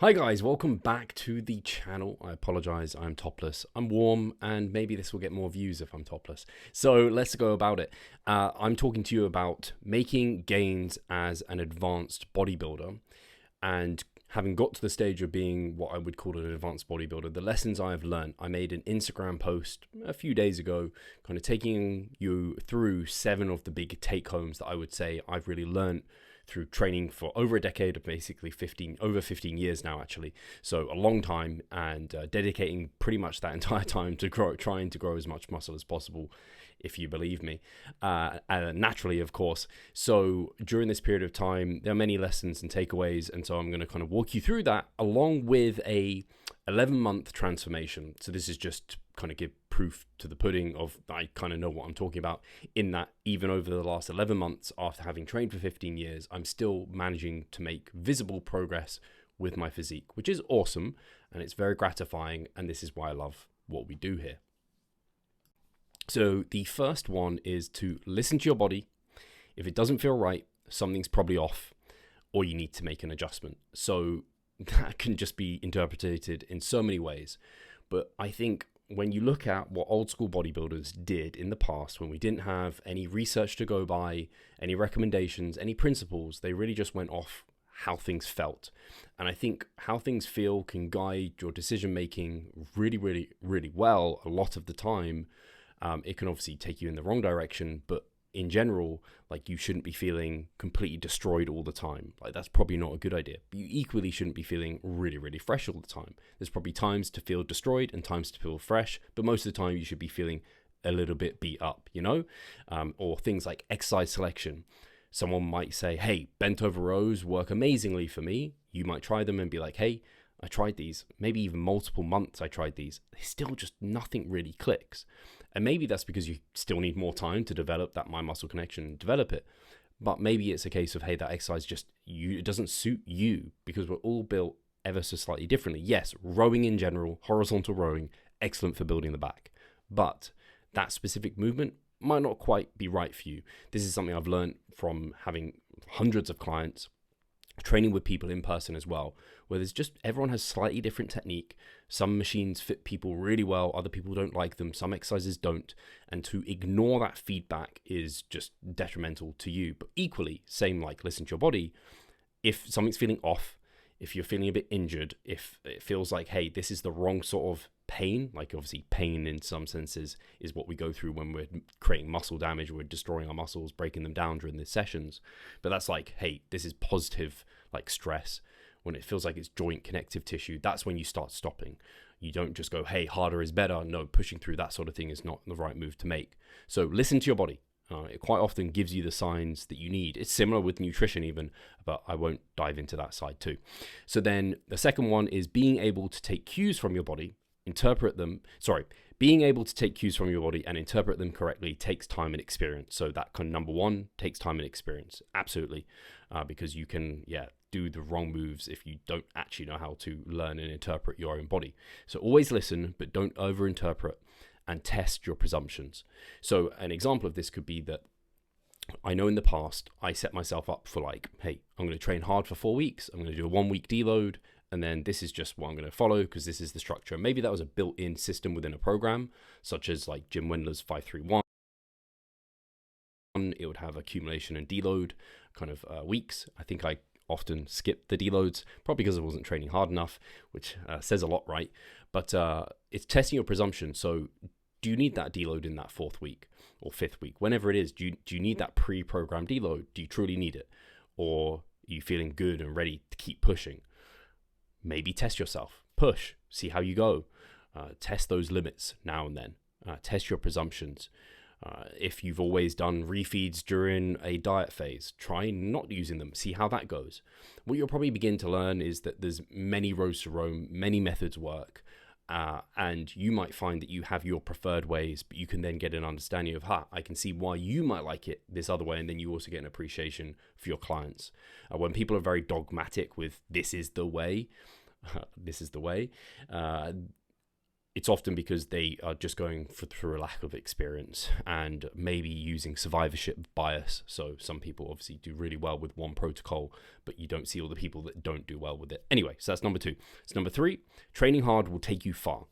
Hi guys, welcome back to the channel. I apologize, I'm topless. I'm warm and maybe this will get more views if I'm topless. So let's go about it. I'm talking to you about making gains as an advanced bodybuilder, and having got to the stage of being what I would call an advanced bodybuilder, the lessons I have learned. I made an Instagram post a few days ago, kind of taking you through 7 of the big take homes that I would say I've really learned through training for over a decade, of basically over 15 years now, actually. So a long time, and dedicating pretty much that entire time to trying to grow as much muscle as possible, if you believe me, and naturally, of course. So during this period of time, there are many lessons and takeaways, and so I'm going to kind of walk you through that along with a 11-month transformation. So this is just kind of give proof to the pudding of I kind of know what I'm talking about, in that even over the last 11 months after having trained for 15 years, I'm still managing to make visible progress with my physique, which is awesome, and it's very gratifying, and this is why I love what we do here. So the first one is to listen to your body. If it doesn't feel right, something's probably off, or you need to make an adjustment. So that can just be interpreted in so many ways. But I think when you look at what old school bodybuilders did in the past, when we didn't have any research to go by, any recommendations, any principles, they really just went off how things felt. And I think how things feel can guide your decision making really, really, really well a lot of the time. It can obviously take you in the wrong direction, but in general, like, you shouldn't be feeling completely destroyed all the time. Like, that's probably not a good idea. But you equally shouldn't be feeling really, really fresh all the time. There's probably times to feel destroyed and times to feel fresh, but most of the time you should be feeling a little bit beat up, or things like exercise selection. Someone might say, hey, bent over rows work amazingly for me. You might try them and be like, hey, I tried these, maybe even multiple months I tried these. They still just, nothing really clicks. And maybe that's because you still need more time to develop that mind muscle connection and develop it. But maybe it's a case of, hey, that exercise it doesn't suit you, because we're all built ever so slightly differently. Yes, rowing in general, horizontal rowing, excellent for building the back. But that specific movement might not quite be right for you. This is something I've learned from having hundreds of clients, training with people in person as well, where there's just, everyone has slightly different technique. Some machines fit people really well, other people don't like them, some exercises don't, and to ignore that feedback is just detrimental to you. But equally, same, like, listen to your body. If something's feeling off, if you're feeling a bit injured, if it feels like, hey, this is the wrong sort of pain, like, obviously pain in some senses is what we go through when we're creating muscle damage, we're destroying our muscles, breaking them down during the sessions. But that's like, hey, this is positive, like stress. When it feels like it's joint connective tissue, that's when you start stopping. You don't just go, hey, harder is better. No, pushing through that sort of thing is not the right move to make. So listen to your body. It quite often gives you the signs that you need. It's similar with nutrition even, but I won't dive into that side too. So then the second one is being able to take cues from your body, being able to take cues from your body and interpret them correctly takes time and experience. So that kind of number one takes time and experience. Absolutely. Because you can, do the wrong moves if you don't actually know how to learn and interpret your own body. So always listen, but don't overinterpret, and test your presumptions. So an example of this could be that I know in the past I set myself up for, like, hey, I'm going to train hard for 4 weeks. I'm going to do a 1-week deload. And then this is just what I'm going to follow because this is the structure. Maybe that was a built-in system within a program, such as like Jim Wendler's 5-3-1. It would have accumulation and deload kind of weeks. I think I often skipped the deloads, probably because I wasn't training hard enough, which says a lot, right? But it's testing your presumption. So do you need that deload in that 4th week or 5th week, whenever it is? Do you need that pre-programmed deload? Do you truly need it? Or are you feeling good and ready to keep pushing? Maybe test yourself, push, see how you go. Test those limits now and then. Test your presumptions. If you've always done refeeds during a diet phase, try not using them, see how that goes. What you'll probably begin to learn is that there's many roads to Rome, many methods work, and you might find that you have your preferred ways, but you can then get an understanding of, I can see why you might like it this other way, and then you also get an appreciation for your clients. When people are very dogmatic with this is the way, it's often because they are just going through a lack of experience and maybe using survivorship bias. So some people obviously do really well with one protocol, but you don't see all the people that don't do well with it. Anyway, so that's number 2. So number 3, training hard will take you far,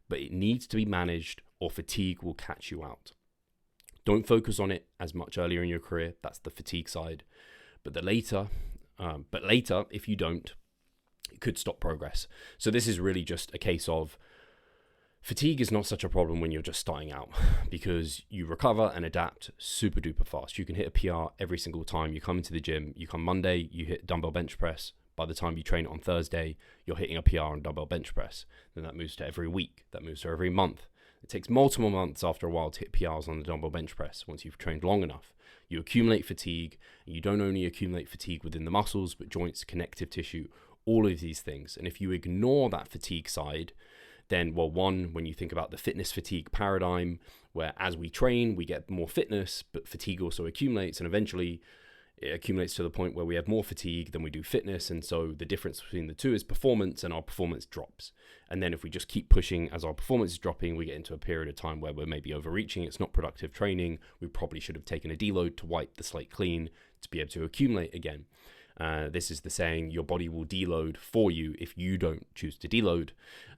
but it needs to be managed or fatigue will catch you out. Don't focus on it as much earlier in your career. That's the fatigue side. But later, if you don't, it could stop progress. So this is really just a case of fatigue is not such a problem when you're just starting out, because you recover and adapt super duper fast. You can hit a PR every single time you come into the gym. You come Monday, you hit dumbbell bench press. By the time you train on Thursday, you're hitting a PR on dumbbell bench press. Then that moves to every week. That moves to every month. It takes multiple months after a while to hit PRs on the dumbbell bench press once you've trained long enough. You accumulate fatigue, and you don't only accumulate fatigue within the muscles, but joints, connective tissue, all of these things. And if you ignore that fatigue side, then, well, one, when you think about the fitness fatigue paradigm, where as we train, we get more fitness, but fatigue also accumulates, and eventually it accumulates to the point where we have more fatigue than we do fitness. And so the difference between the two is performance, and our performance drops. And then if we just keep pushing as our performance is dropping, we get into a period of time where we're maybe overreaching. It's not productive training. We probably should have taken a deload to wipe the slate clean to be able to accumulate again. This is the saying, your body will deload for you if you don't choose to deload.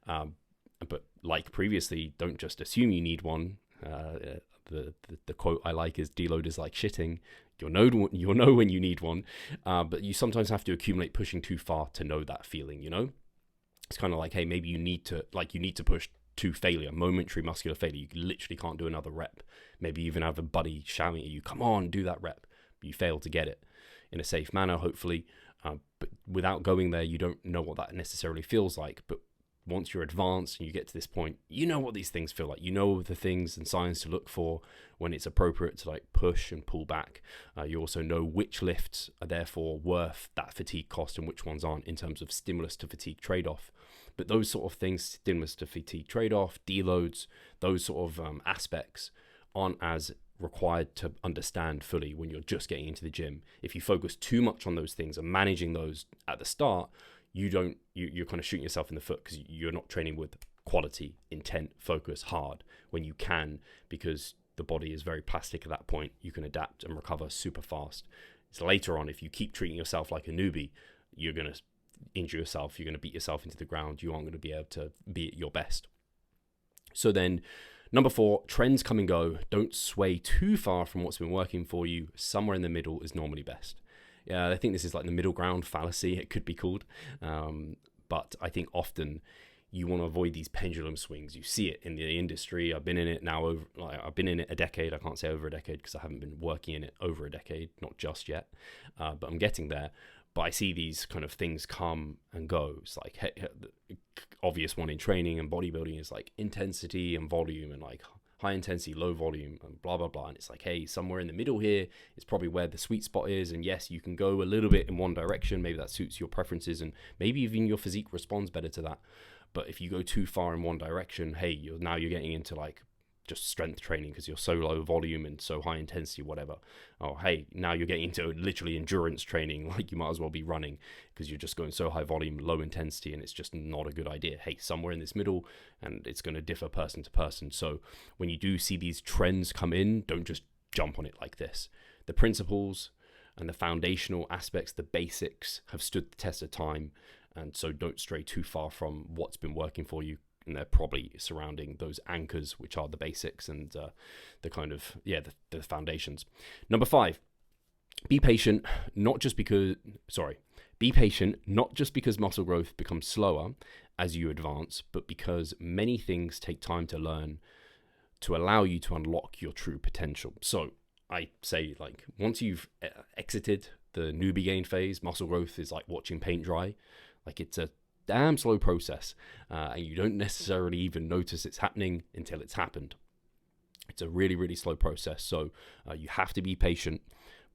But like previously, don't just assume you need one. The quote I like is, deload is like shitting. You'll know when you need one, but you sometimes have to accumulate pushing too far to know that feeling, you know? It's kind of like, hey, maybe you need to push to failure, momentary muscular failure. You literally can't do another rep. Maybe you even have a buddy shouting at you, come on, do that rep. But you fail to get it in a safe manner, hopefully. But without going there, you don't know what that necessarily feels like. But once you're advanced and you get to this point, you know what these things feel like. You know the things and signs to look for when it's appropriate to like push and pull back. You also know which lifts are therefore worth that fatigue cost and which ones aren't, in terms of stimulus to fatigue trade-off. But those sort of things, stimulus to fatigue trade-off, deloads, those sort of aspects aren't as required to understand fully when you're just getting into the gym. If you focus too much on those things and managing those at the start, you're kind of shooting yourself in the foot, because you're not training with quality, intent, focus, hard, when you can, because the body is very plastic at that point. You can adapt and recover super fast. It's later on, if you keep treating yourself like a newbie, you're going to injure yourself. You're going to beat yourself into the ground. You aren't going to be able to be at your best. So then, number 4, trends come and go. Don't sway too far from what's been working for you. Somewhere in the middle is normally best. Yeah, I think this is like the middle ground fallacy, it could be called. But I think often you want to avoid these pendulum swings. You see it in the industry. I've been in it now I've been in it a decade. I can't say over a decade because I haven't been working in it over a decade, not just yet. But I'm getting there. But I see these kind of things come and go. It's like, the obvious one in training and bodybuilding is like intensity and volume, and like high intensity, low volume, and blah, blah, blah. And it's like, hey, somewhere in the middle here is probably where the sweet spot is. And yes, you can go a little bit in one direction. Maybe that suits your preferences, and maybe even your physique responds better to that. But if you go too far in one direction, hey, you're getting into like just strength training because you're so low volume and so high intensity, whatever. Oh, hey, now you're getting into literally endurance training, like you might as well be running because you're just going so high volume, low intensity, and it's just not a good idea. Hey, somewhere in this middle, and it's going to differ person to person. So when you do see these trends come in, don't just jump on it like this. The principles and the foundational aspects, the basics, have stood the test of time, and so don't stray too far from what's been working for you. And they're probably surrounding those anchors, which are the basics and the kind of, the foundations. Number 5, be patient, not just because muscle growth becomes slower as you advance, but because many things take time to learn to allow you to unlock your true potential. So I say, like, once you've exited the newbie gain phase, muscle growth is like watching paint dry. Like, it's a damn slow process, and you don't necessarily even notice it's happening until it's happened. It's a really, really slow process. So you have to be patient,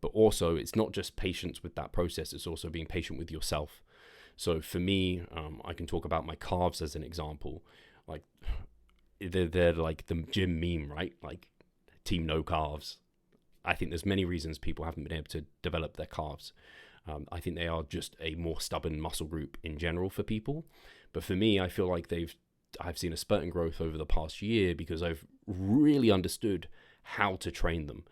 but also it's not just patience with that process, it's also being patient with yourself. So for me, I can talk about my calves as an example. Like, they're like the gym meme, right? Like, team no calves. I think there's many reasons people haven't been able to develop their calves. I think they are just a more stubborn muscle group in general for people. But for me, I feel like they've I've seen a spurt in growth over the past year because I've really understood how to train them.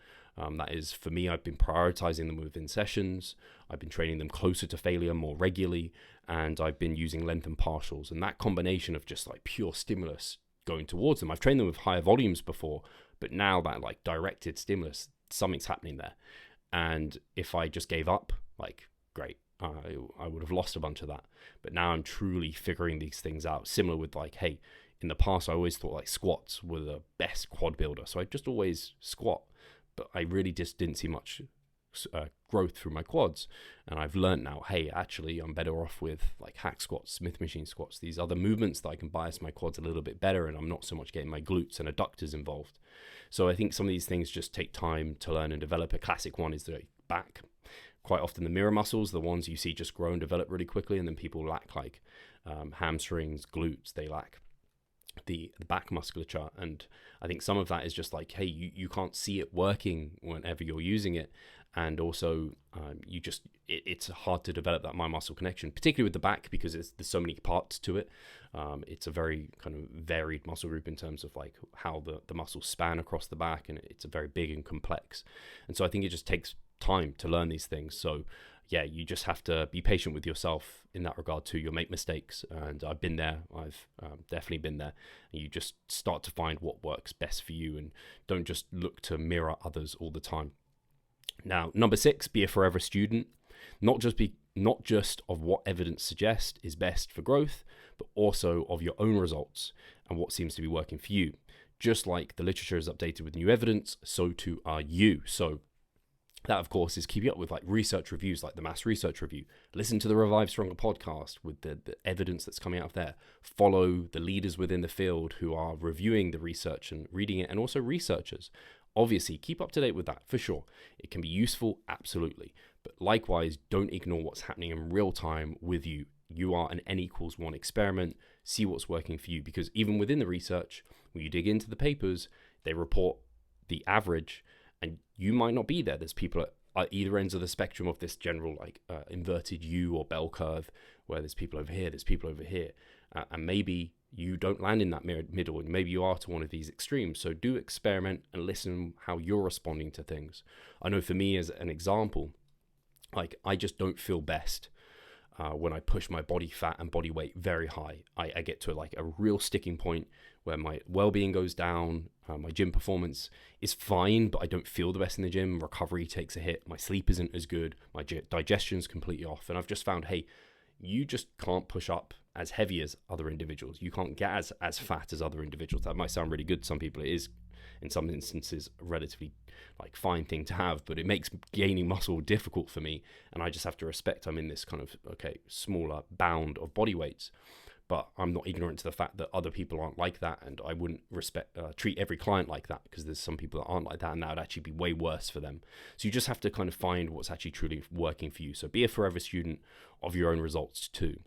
That is, for me, I've been prioritizing them within sessions. I've been training them closer to failure more regularly, and I've been using length and partials. And that combination of just like pure stimulus going towards them. I've trained them with higher volumes before, but now that like directed stimulus, something's happening there. And if I just gave up, like, great, I would have lost a bunch of that. But now I'm truly figuring these things out. Similar with like, hey, in the past, I always thought like squats were the best quad builder. So I just always squat, but I really just didn't see much growth through my quads. And I've learned now, hey, actually, I'm better off with like hack squats, Smith machine squats, these other movements that I can bias my quads a little bit better, and I'm not so much getting my glutes and adductors involved. So I think some of these things just take time to learn and develop. A classic one is the back. Quite often the mirror muscles, the ones you see just grow and develop really quickly, and then people lack like hamstrings, glutes, they lack the back musculature. And I think some of that is just like, hey, you can't see it working whenever you're using it. And also it's hard to develop that mind muscle connection, particularly with the back, because there's so many parts to it. It's a very kind of varied muscle group in terms of like how the muscles span across the back, and it's a very big and complex. And so I think it just takes time to learn these things. So yeah, you just have to be patient with yourself in that regard too. You'll make mistakes, and I've been there. I've definitely been there. And you just start to find what works best for you, and don't just look to mirror others all the time. Now, number 6, be a forever student. Not just of what evidence suggests is best for growth, but also of your own results and what seems to be working for you. Just like the literature is updated with new evidence, so too are you. So that, of course, is keeping up with like research reviews, like the Mass Research Review. Listen to the Revive Stronger podcast with the evidence that's coming out of there. Follow the leaders within the field who are reviewing the research and reading it, and also researchers. Obviously, keep up to date with that for sure. It can be useful, absolutely. But likewise, don't ignore what's happening in real time with you. You are an N=1 experiment. See what's working for you, because even within the research, when you dig into the papers, they report the average, and you might not be there. There's people at either ends of the spectrum of this general like inverted U or bell curve, where there's people over here, there's people over here, and maybe you don't land in that middle, and maybe you are to one of these extremes. So do experiment and listen how you're responding to things. I know for me, as an example, like I just don't feel best when I push my body fat and body weight very high. I get to like a real sticking point where my well-being goes down, my gym performance is fine, but I don't feel the best in the gym. Recovery takes a hit, my sleep isn't as good, my digestion's completely off. And I've just found, hey, you just can't push up as heavy as other individuals. You can't get as fat as other individuals. That might sound really good to some people. It is, in some instances, a relatively like fine thing to have, but it makes gaining muscle difficult for me. And I just have to respect I'm in this kind of, smaller bound of body weights. But I'm not ignorant to the fact that other people aren't like that, and I wouldn't treat every client like that, because there's some people that aren't like that, and that would actually be way worse for them. So you just have to kind of find what's actually truly working for you. So be a forever student of your own results too.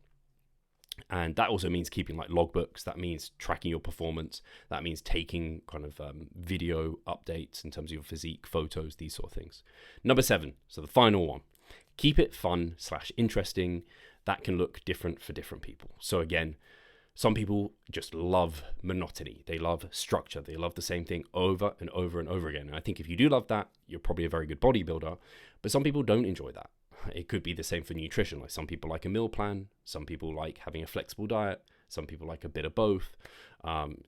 And that also means keeping like logbooks. That means tracking your performance. That means taking kind of video updates in terms of your physique, photos, these sort of things. Number 7, so the final one, keep it fun/interesting. That can look different for different people. So again, some people just love monotony. They love structure. They love the same thing over and over and over again. And I think if you do love that, you're probably a very good bodybuilder. But some people don't enjoy that. It could be the same for nutrition. Like some people like a meal plan. Some people like having a flexible diet. Some people like a bit of both.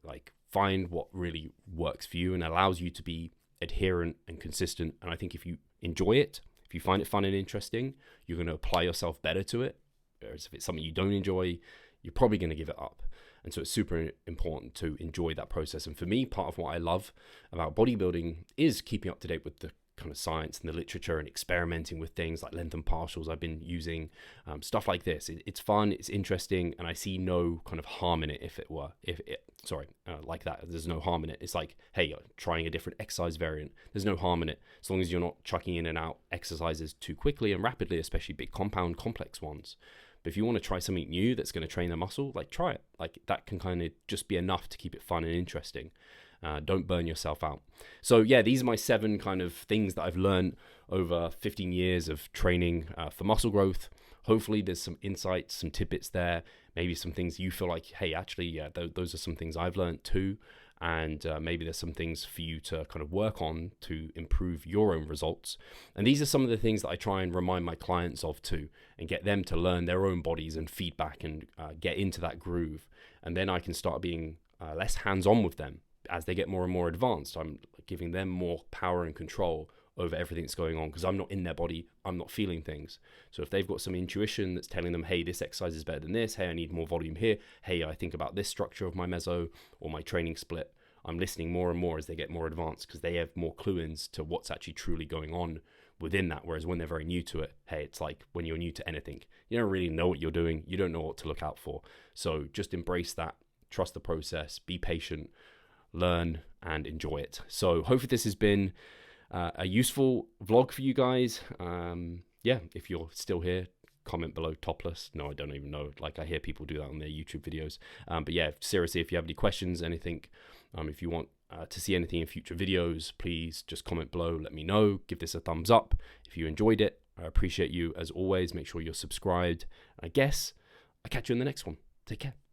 Like find what really works for you and allows you to be adherent and consistent. And I think if you enjoy it, if you find it fun and interesting, you're going to apply yourself better to it. Whereas if it's something you don't enjoy, you're probably going to give it up. And so it's super important to enjoy that process. And for me, part of what I love about bodybuilding is keeping up to date with the kind of science and the literature and experimenting with things like length and partials. I've been using stuff like this. It's fun, it's interesting, and I see no kind of harm in it like that. There's no harm in it. It's like, hey, you're trying a different exercise variant. There's no harm in it, as long as you're not chucking in and out exercises too quickly and rapidly, especially big compound complex ones. But if you want to try something new that's going to train the muscle, like try it. Like that can kind of just be enough to keep it fun and interesting. Don't burn yourself out. So yeah, these are my 7 kind of things that I've learned over 15 years of training for muscle growth. Hopefully there's some insights, some tidbits there. maybe some things you feel like, hey, actually, yeah, those are some things I've learned too. And maybe there's some things for you to kind of work on to improve your own results. And these are some of the things that I try and remind my clients of too, and get them to learn their own bodies and feedback and get into that groove. And then I can start being less hands-on with them as they get more and more advanced. I'm giving them more power and control over everything that's going on, because I'm not in their body, I'm not feeling things. So if they've got some intuition that's telling them, hey, this exercise is better than this, hey, I need more volume here, hey, I think about this structure of my meso or my training split, I'm listening more and more as they get more advanced, because they have more clue-ins to what's actually truly going on within that. Whereas when they're very new to it, hey, it's like when you're new to anything, you don't really know what you're doing, you don't know what to look out for. So just embrace that, trust the process, be patient, learn and enjoy it. So hopefully this has been a useful vlog for you guys. Yeah, if you're still here, comment below topless. No, I don't even know. Like, I hear people do that on their YouTube videos. But yeah, seriously, if you have any questions, anything, if you want to see anything in future videos, please just comment below. Let me know. Give this a thumbs up if you enjoyed it. I appreciate you as always. Make sure you're subscribed. I guess I'll catch you in the next one. Take care.